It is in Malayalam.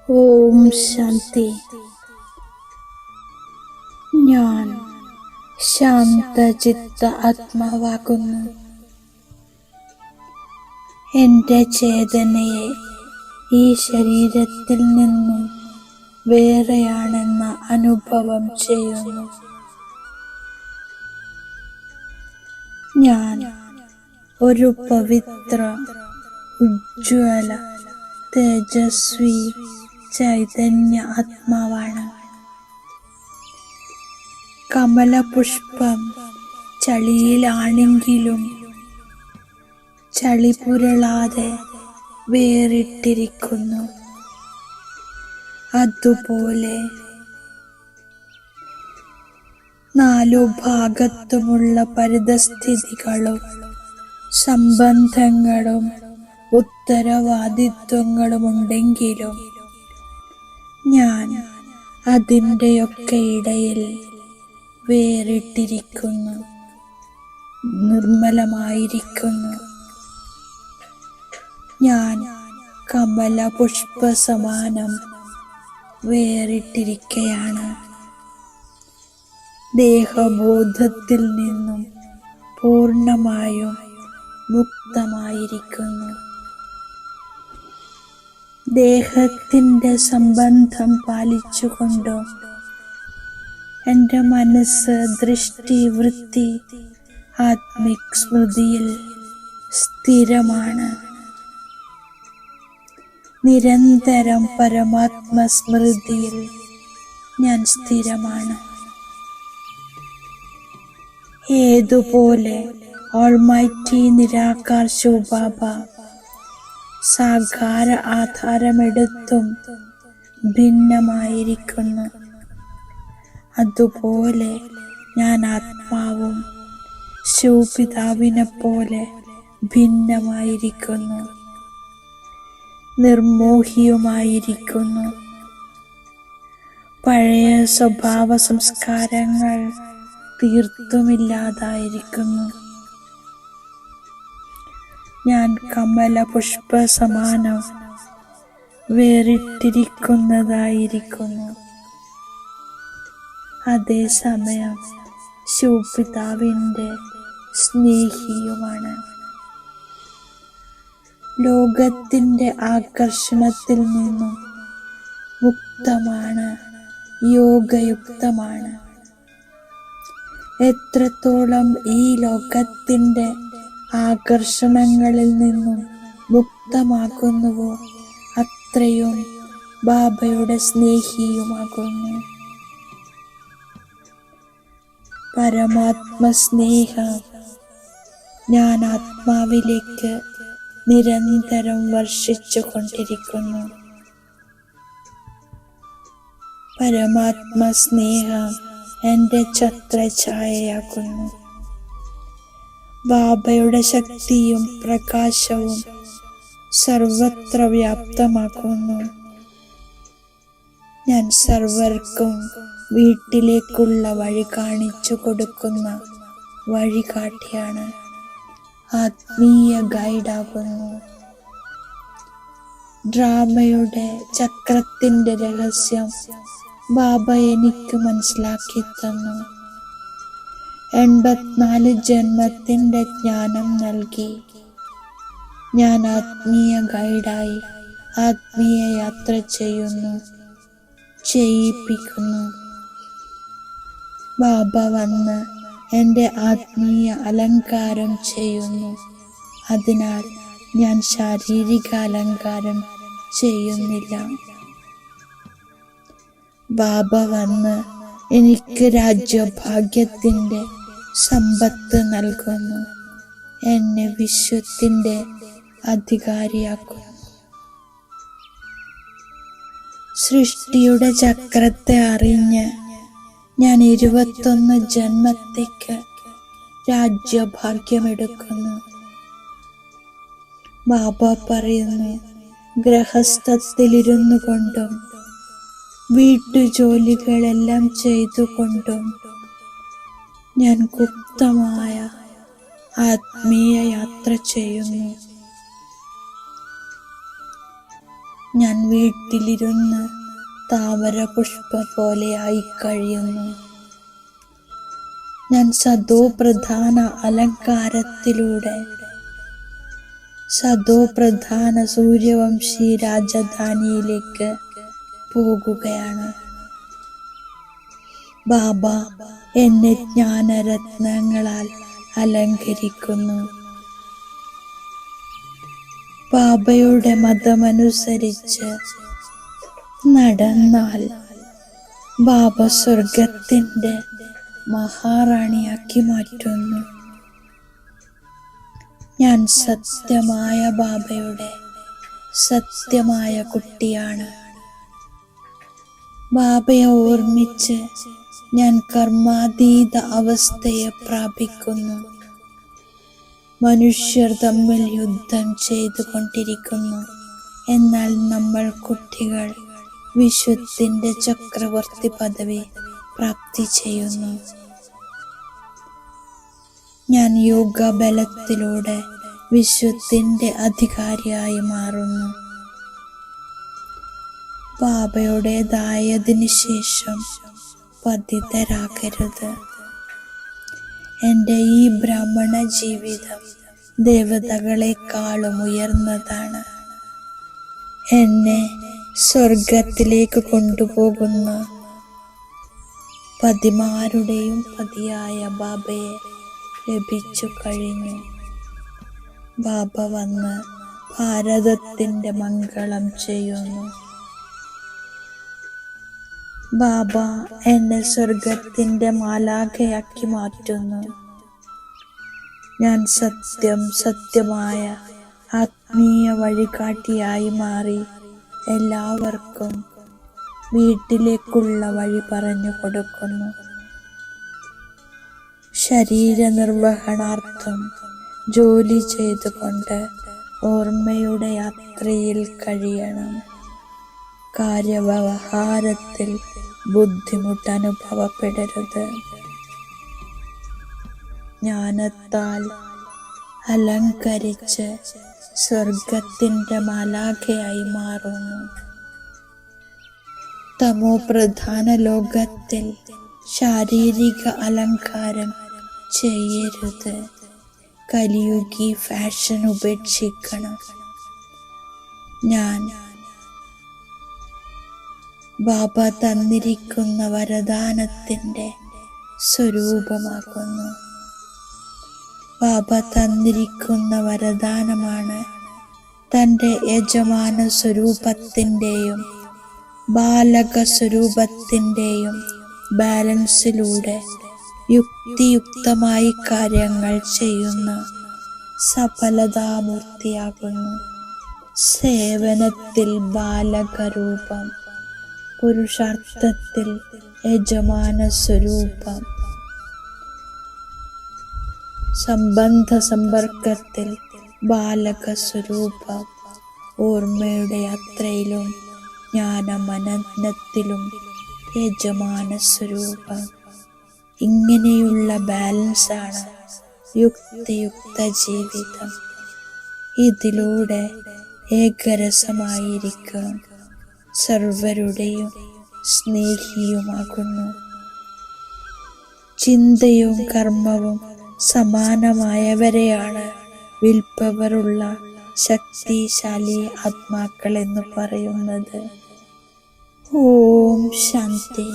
ഓം ശാന്തി. ഞാൻ ശാന്തചിത്ത ആത്മാവാകുന്നു. എൻ്റെ ചേതനയെ ഈ ശരീരത്തിൽ നിന്നും വേറെയാണെന്ന അനുഭവം ചെയ്യുന്നു. ഞാൻ ഒരു പവിത്ര, ഉജ്ജ്വല, തേജസ്വി ചൈതന്യ ആത്മാവാണ്. കമലപുഷ്പം ചളിയിലാണെങ്കിലും ചളി പുരളാതെ വേറിട്ടിരിക്കുന്നു. അതുപോലെ നാലു ഭാഗത്തുമുള്ള പരിതസ്ഥിതികളും സംബന്ധങ്ങളും ഉത്തരവാദിത്വങ്ങളുമുണ്ടെങ്കിലും ഞാൻ അതിൻ്റെയൊക്കെ ഇടയിൽ വേറിട്ടിരിക്കുന്നു, നിർമ്മലമായിരിക്കുന്നു. ഞാൻ കമലപുഷ്പ സമാനം വേറിട്ടിരിക്കയാണ്. ദേഹബോധത്തിൽ നിന്നും പൂർണ്ണമായും മുക്തമായിരിക്കുന്നു. ദേഹത്തിൻ്റെ സംബന്ധം പാലിച്ചുകൊണ്ടും എൻ്റെ മനസ്സ്, ദൃഷ്ടി, വൃത്തി ആത്മിക് സ്മൃതിയിൽ സ്ഥിരമാണ്. നിരന്തരം പരമാത്മ സ്മൃതിയിൽ ഞാൻ സ്ഥിരമാണ്. ഏതുപോലെ ഓൾമൈറ്റി നിരാകാർ ശിവബാബ സാകാര ആധാരമെടുത്തും ഭിന്നമായിരിക്കുന്നു, അതുപോലെ ഞാൻ ആത്മാവും ശിവപിതാവിനെ പോലെ ഭിന്നമായിരിക്കുന്നു, നിർമോഹിയുമായിരിക്കുന്നു. പഴയ സ്വഭാവ സംസ്കാരങ്ങൾ തീർത്തുമില്ലാതായിരിക്കുന്നു. ഞാൻ കമലപുഷ്പ സമാനം വേറിട്ടിരിക്കുന്നതായിരിക്കുന്നു. അതേസമയം ശിവപിതാവിൻ്റെ സ്നേഹിയുമാണ്. ലോകത്തിൻ്റെ ആകർഷണത്തിൽ നിന്നും മുക്തമാണ്, യോഗയുക്തമാണ്. എത്രത്തോളം ഈ ലോകത്തിൻ്റെ ആകർഷണങ്ങളിൽ നിന്നും മുക്തമാകുന്നുവോ അത്രയും ബാബയുടെ സ്നേഹിയുമാകുന്നു. പരമാത്മ സ്നേഹം ഞാൻ ആത്മാവിലേക്ക് നിരന്തരം വർഷിച്ചു കൊണ്ടിരിക്കുന്നു. പരമാത്മ സ്നേഹം എൻ്റെ ഛത്രഛായയാകുന്നു. ബാബയുടെ ശക്തിയും പ്രകാശവും സർവത്ര വ്യാപ്തമാക്കുന്നു. ഞാൻ സർവർക്കും വീട്ടിലേക്കുള്ള വഴി കാണിച്ചു കൊടുക്കുന്ന വഴികാട്ടിയാണ്, ആത്മീയ ഗൈഡാകുന്നു. ഡ്രാമയുടെ ചക്രത്തിൻ്റെ രഹസ്യം ബാബ എനിക്ക് മനസ്സിലാക്കി തന്നു. 84 ജന്മത്തിൻ്റെ ജ്ഞാനം നൽകി. ഞാൻ ആത്മീയ ഗൈഡായി ആത്മീയ യാത്ര ചെയ്യിപ്പിക്കുന്നു. ബാബ വന്ന് എൻ്റെ ആത്മീയ അലങ്കാരം ചെയ്യുന്നു. അതിനാൽ ഞാൻ ശാരീരിക അലങ്കാരം ചെയ്യുന്നില്ല. ബാബ വന്ന് എനിക്ക് രാജ്യഭാഗ്യത്തിൻ്റെ സമ്പത്ത് നൽകുന്നു, എന്നെ വിശ്വത്തിൻ്റെ അധികാരിയാക്കുന്നു. സൃഷ്ടിയുടെ ചക്രത്തെ അറിഞ്ഞ് ഞാൻ 21 ജന്മത്തേക്ക് രാജ്യഭാഗ്യമെടുക്കുന്നു. ബാബ പറയുന്നു, ഗൃഹസ്ഥത്തിലിരുന്നു കൊണ്ടും വീട്ടുജോലികളെല്ലാം ചെയ്തുകൊണ്ടും ഞാൻ ഗുപ്തമായ ആത്മീയ യാത്ര ചെയ്യുന്നു. ഞാൻ വീട്ടിലിരുന്ന് താമര പുഷ്പ പോലെയായി കഴിയുന്നു. ഞാൻ സദോപ്രധാന അലങ്കാരത്തിലൂടെ സദോപ്രധാന സൂര്യവംശി രാജധാനിയിലേക്ക് പോകുകയാണ്. ബാബ എന്നെ ജ്ഞാനരത്നങ്ങളാൽ അലങ്കരിക്കുന്നു. ബാബയുടെ മതമനുസരിച്ച് നടന്നാൽ ബാബ സ്വർഗത്തിന്റെ മഹാറാണിയാക്കി മാറ്റുന്നു. ഞാൻ സത്യമായ ബാബയുടെ സത്യമായ കുട്ടിയാണ്. ബാബയെ ഓർമ്മിച്ച് ഞാൻ കർമാതീത അവസ്ഥയെ പ്രാപിക്കുന്നു. മനുഷ്യർ തമ്മിൽ യുദ്ധം ചെയ്തുകൊണ്ടിരിക്കുന്നു. എന്നാൽ നമ്മൾ കുട്ടികൾ വിശ്വത്തിന്റെ ചക്രവർത്തി പദവി പ്രാപ്തി ചെയ്യുന്നു. ഞാൻ യോഗ ബലത്തിലൂടെ വിശ്വത്തിന്റെ അധികാരിയായി മാറുന്നു. ബാബയുടേതായതിനു ശേഷം പതിതരാകരുത്. എൻ്റെ ഈ ബ്രാഹ്മണ ജീവിതം ദേവതകളെക്കാളും ഉയർന്നതാണ്. എന്നെ സ്വർഗത്തിലേക്ക് കൊണ്ടുപോകുന്ന പതിമാരുടെയും പതിയായ ബാബയെ ലഭിച്ചു കഴിഞ്ഞു. ബാബ വന്ന് ഭാരതത്തിന്റെ മംഗളം ചെയ്യുന്നു. ബാബ എന്നെ സ്വർഗത്തിന്റെ മാലാഖയാക്കി മാറ്റുന്നു. ഞാൻ സത്യമായ ആത്മീയ വഴികാട്ടിയായി മാറി എല്ലാവർക്കും വീട്ടിലേക്കുള്ള വഴി പറഞ്ഞു കൊടുക്കുന്നു. ശരീര നിർവഹണാർത്ഥം ജോലി ചെയ്തുകൊണ്ട് ഓർമ്മയുടെ യാത്രയിൽ കഴിയണം. കാര്യവ്യവഹാരത്തിൽ ബുദ്ധിമുട്ട് അനുഭവപ്പെടരുത്. ജ്ഞാനത്താൽ അലങ്കരിച്ച് സ്വർഗത്തിന്റെ മാലാഖയായി മാറുന്നു. തമോ പ്രധാന ലോകത്തിൽ ശാരീരിക അലങ്കാരം ചെയ്യരുത്. കലിയുഗി ഫാഷൻ ഉപേക്ഷിക്കണം. ഞാൻ ബാബ തന്നിരിക്കുന്ന വരദാനത്തിന്റെ സ്വരൂപമാകുന്നു. ബാബ തന്നിരിക്കുന്ന വരദാനമാണ് തൻ്റെ യജമാന സ്വരൂപത്തിൻ്റെയും ബാലക സ്വരൂപത്തിൻ്റെയും ബാലൻസിലൂടെ യുക്തിയുക്തമായി കാര്യങ്ങൾ ചെയ്യുന്ന സഫലതാമൂർത്തിയാകുന്നു. സേവനത്തിൽ ബാലകരൂപം, പുരുഷാർത്ഥത്തിൽ യജമാന സ്വരൂപം, സംബന്ധ സമ്പർക്കത്തിൽ ബാലക സ്വരൂപം, ഓർമ്മയുടെ യാത്രയിലും ജ്ഞാനമനനത്തിലും യജമാന സ്വരൂപം. ഇങ്ങനെയുള്ള ബാലൻസാണ് യുക്തിയുക്ത ജീവിതം. ഇതിലൂടെ ഏകരസമായിരിക്കും, സർവരുടെയും സ്നേഹിയുമാകുന്നു. ചിന്തയും കർമ്മവും സമാനമായവരെയാണ് വിൽപ്പവറുള്ള ശക്തിശാലി ആത്മാക്കൾ എന്ന് പറയുന്നത്. ഓം ശാന്തി.